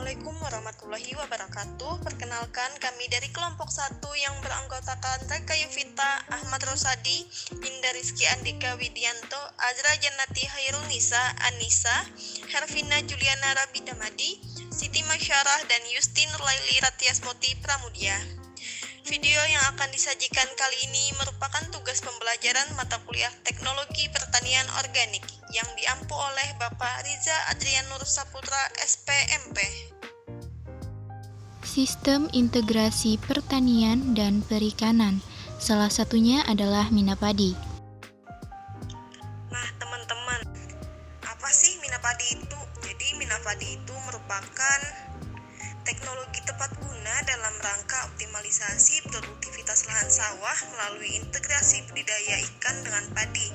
Assalamualaikum warahmatullahi wabarakatuh. Perkenalkan, kami dari kelompok 1 yang beranggotakan Reka Yuvita, Ahmad Rosadi, Indah Rizky Andika Widianto, Azra Jannati Hairunisa, Anissa, Hervina Juliana Rabidamadi, Siti Masyarah, dan Yustin Laili Ratiasmoti Pramudia. Video yang akan disajikan kali ini merupakan tugas pembelajaran mata kuliah Teknologi Pertanian Organik yang diampu oleh Bapak Riza Adrian Nur Saputra, SPMP. Sistem integrasi pertanian dan perikanan, salah satunya adalah Minapadi. Nah, teman-teman, apa sih Minapadi itu? Jadi, Minapadi itu merupakan teknologi tepat guna dalam rangka optimalisasi produktivitas lahan sawah melalui integrasi budidaya ikan dengan padi,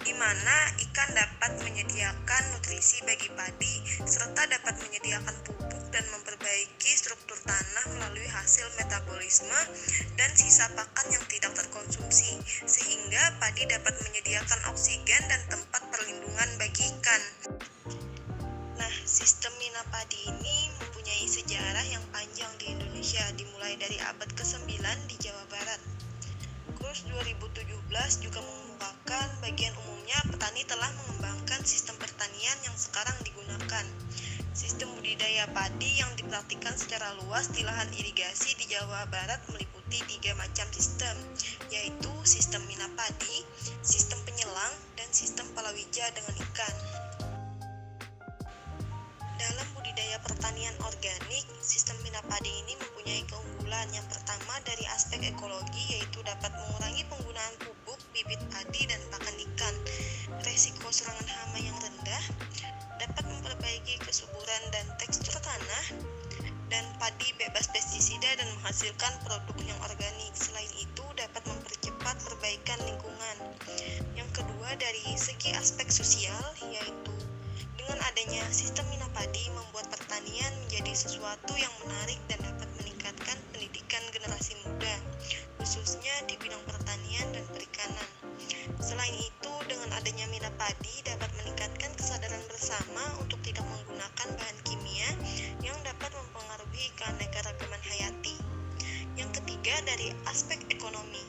di mana ikan dapat menyediakan nutrisi bagi padi serta dapat menyediakan pupuk dan memperbaiki struktur tanah melalui hasil metabolisme dan sisa pakan yang tidak terkonsumsi, sehingga padi dapat menyediakan oksigen dan tempat perlindungan bagi ikan. Nah, sistem Minapadi ini mempunyai sejarah yang panjang di Indonesia, dimulai dari abad ke-9 di Jawa Barat. Kurs 2017 juga mengemukakan bagian umumnya petani telah mengembangkan sistem pertanian yang sekarang digunakan. Sistem budidaya padi yang dipraktikkan secara luas di lahan irigasi di Jawa Barat meliputi 3 macam sistem, yaitu sistem Minapadi, sistem penyelang, dan sistem palawija dengan ikan. Dalam budidaya pertanian organik, sistem Minapadi ini mempunyai keunggulan. Yang pertama dari aspek ekologi, yaitu dapat mengurangi penggunaan pupuk, bibit padi, dan pakan ikan. Resiko serangan hama yang rendah, dapat memperbaiki kesuburan dan tekstur tanah, dan padi bebas pestisida dan menghasilkan produk yang organik. Selain itu, dapat mempercepat perbaikan lingkungan. Yang kedua dari segi aspek sosial, yaitu dengan adanya sistem Minapadi membuat pertanian menjadi sesuatu yang menarik dan dapat meningkatkan pendidikan generasi muda, khususnya di bidang pertanian dan perikanan. Selain itu, dengan adanya Minapadi dapat meningkatkan kesadaran bersama untuk tidak menggunakan bahan kimia yang dapat mempengaruhi keanekaragaman hayati. Yang ketiga dari aspek ekonomi,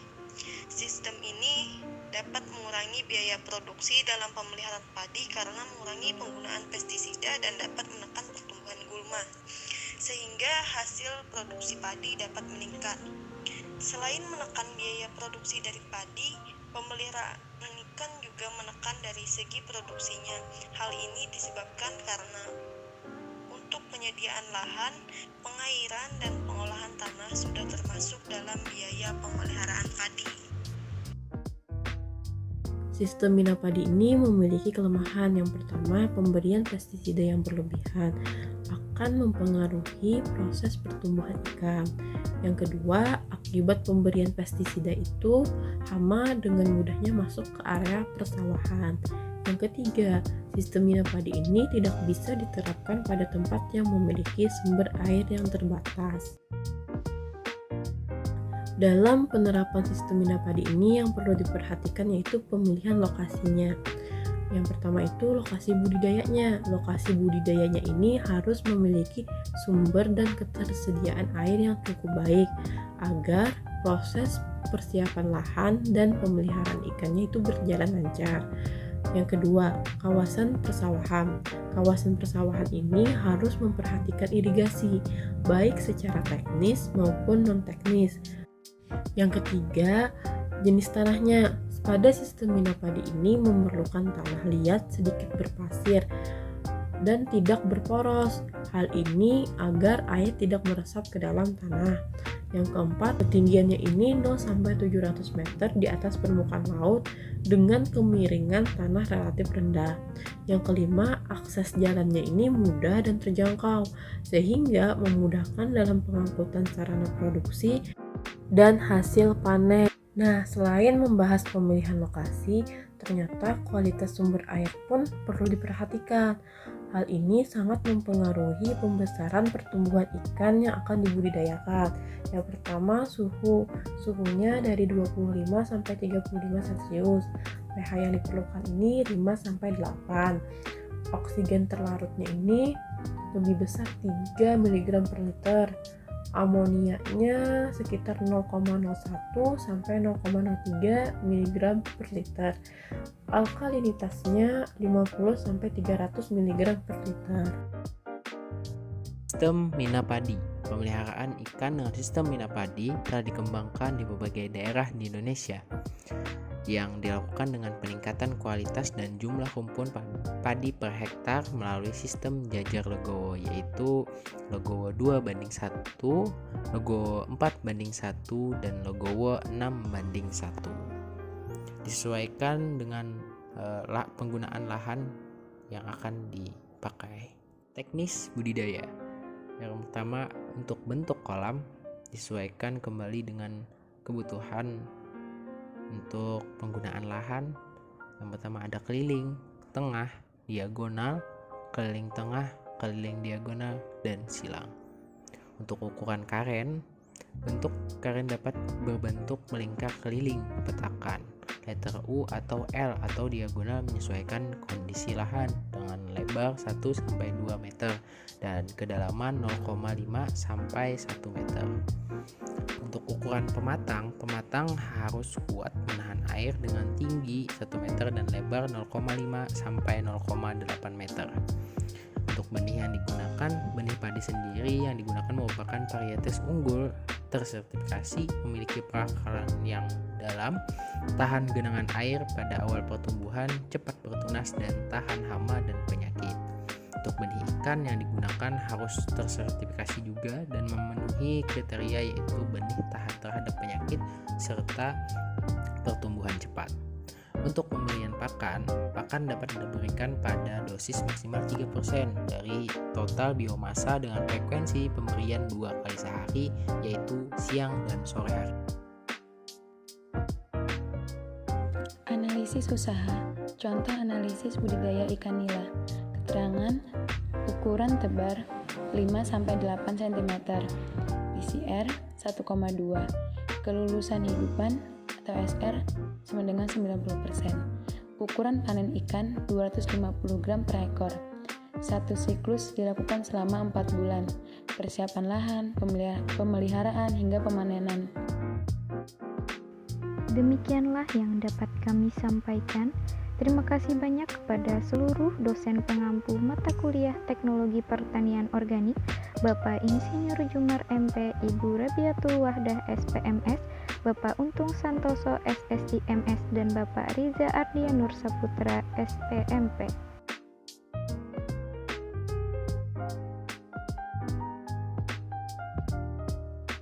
sistem ini dapat mengurangi biaya produksi dalam pemeliharaan padi karena mengurangi penggunaan pestisida dan dapat menekan pertumbuhan gulma, sehingga hasil produksi padi dapat meningkat. Selain menekan biaya produksi dari padi, pemeliharaan ikan juga menekan dari segi produksinya. Hal ini disebabkan karena untuk penyediaan lahan, pengairan, dan pengolahan tanah sudah termasuk dalam biaya pemeliharaan padi. Sistem Minapadi ini memiliki kelemahan. Yang pertama, pemberian pestisida yang berlebihan akan mempengaruhi proses pertumbuhan ikan. Yang kedua, akibat pemberian pestisida itu, hama dengan mudahnya masuk ke area persawahan. Yang ketiga, sistem Minapadi ini tidak bisa diterapkan pada tempat yang memiliki sumber air yang terbatas. Dalam penerapan sistem Minapadi ini yang perlu diperhatikan yaitu pemilihan lokasinya. Yang pertama itu lokasi budidayanya. Lokasi budidayanya ini harus memiliki sumber dan ketersediaan air yang cukup baik agar proses persiapan lahan dan pemeliharaan ikannya itu berjalan lancar. Yang kedua, kawasan persawahan. Kawasan persawahan ini harus memperhatikan irigasi, baik secara teknis maupun non-teknis. Yang ketiga, jenis tanahnya. Pada sistem Minapadi ini memerlukan tanah liat sedikit berpasir dan tidak berporos. Hal ini agar air tidak meresap ke dalam tanah. Yang keempat, ketinggiannya ini 0-700 meter di atas permukaan laut dengan kemiringan tanah relatif rendah. Yang kelima, akses jalannya ini mudah dan terjangkau sehingga memudahkan dalam pengangkutan sarana produksi dan hasil panen. Nah, selain membahas pemilihan lokasi, ternyata kualitas sumber air pun perlu diperhatikan. Hal ini sangat mempengaruhi pembesaran pertumbuhan ikan yang akan dibudidayakan. Yang pertama, suhunya dari 25-35 Celcius. pH yang diperlukan ini 5-8. Oksigen terlarutnya ini lebih besar 3 mg per liter. Amoniaknya sekitar 0,01 sampai 0,03 mg per liter. Alkalinitasnya 50 sampai 300 mg per liter. Sistem minapadi. Pemeliharaan ikan dengan sistem minapadi telah dikembangkan di berbagai daerah di Indonesia yang dilakukan dengan peningkatan kualitas dan jumlah rumpun padi per hektar melalui sistem jajar legowo, yaitu legowo 2:1, legowo 4:1, dan legowo 6:1. Disesuaikan dengan penggunaan lahan yang akan dipakai. Teknis budidaya. Yang pertama, untuk bentuk kolam disesuaikan kembali dengan kebutuhan. Untuk penggunaan lahan, yang pertama ada keliling, tengah, diagonal, keliling tengah, keliling diagonal, dan silang. Untuk ukuran karen, bentuk karen dapat berbentuk melingkar keliling petakan, letter U atau L atau diagonal menyesuaikan kondisi lahan dengan lebar 1-2 meter dan kedalaman 0,5 sampai 1 meter. Untuk ukuran pematang harus kuat menahan air dengan tinggi 1 meter dan lebar 0,5 sampai 0,8 meter. Untuk benih yang digunakan, benih padi sendiri yang digunakan merupakan varietas unggul, tersertifikasi, memiliki perakaran yang dalam, tahan genangan air pada awal pertumbuhan, cepat bertunas, dan tahan hama dan penyakit. Untuk benih ikan yang digunakan harus tersertifikasi juga dan memenuhi kriteria, yaitu benih tahan terhadap penyakit serta pertumbuhan cepat. Untuk pemberian pakan dapat diberikan pada dosis maksimal 3% dari total biomasa dengan frekuensi pemberian 2 kali sehari, yaitu siang dan sore hari. Analisis usaha. Contoh analisis budidaya ikan nila. Keterangan ukuran tebar 5-8 cm, PCR 1,2, kelulusan hidupan atau SR sama dengan 90%. Ukuran panen ikan 250 gram per ekor. Satu siklus dilakukan selama 4 bulan. Persiapan lahan, pemeliharaan hingga pemanenan. Demikianlah yang dapat kami sampaikan. Terima kasih banyak kepada seluruh dosen pengampu mata kuliah Teknologi Pertanian Organik, Bapak Insinyur Jumar MP, Ibu Rabiatul Wahdah SPMS, Bapak Untung Santoso SSIMS, dan Bapak Riza Ardianur Saputra SPMP.